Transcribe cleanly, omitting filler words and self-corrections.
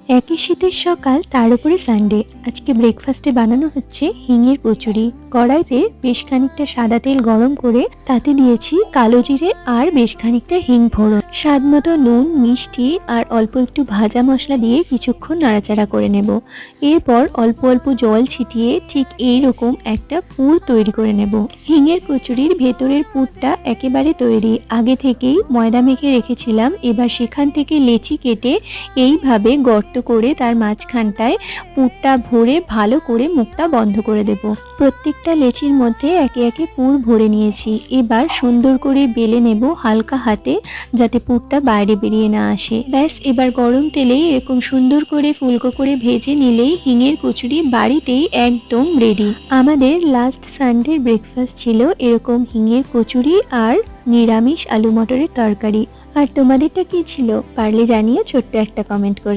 একই শীতের সকাল, তার উপরে সানডে। আজকে ব্রেকফাস্টে বানানো হচ্ছে হিঙের কচুরি। কড়াইতে বেশ খানিকটা সাদা তেল গরম করে তাতে দিয়েছি কালো জিরে আর বেশ খানিকটা হিং ফোড়ন। স্বাদ মতো নুন, মিষ্টি আর অল্প একটু ভাজা মশলা দিয়ে কিছুক্ষণ নাড়াচাড়া করে নেব। এরপর অল্প অল্প জল ছিটিয়ে ঠিক এইরকম একটা পুর তৈরি করে নেব। হিঙের কচুরির ভেতরের পুরটা একেবারে তৈরি। আগে থেকেই ময়দা মেখে রেখেছিলাম। এবার সেখান থেকে লেচি কেটে এইভাবে গর্ত করে তার মাঝখানটায় পুরটা ভরে ভালো করে মুখটা বন্ধ করে দেব। প্রত্যেকটা লেচির মধ্যে একে একে পুর ভরে নিয়েছি। এবার সুন্দর করে বেলে নেব হালকা হাতে, যাতে পুরটা বাইরে বেরিয়ে না আসে। ব্যাস, এবার গরম তেলেই এরকম সুন্দর করে ফুলকো করে ভেজে নিলেই হিঙের কচুরি বাড়িতেই একদম রেডি। আমাদের লাস্ট সানডের ব্রেকফাস্ট ছিল এরকম হিঙের কচুরি আর নিরামিষ আলু মটরের তরকারি। আর তোমাদেরটা কি ছিল? পারলে জানিও ছোট্ট একটা কমেন্ট করে।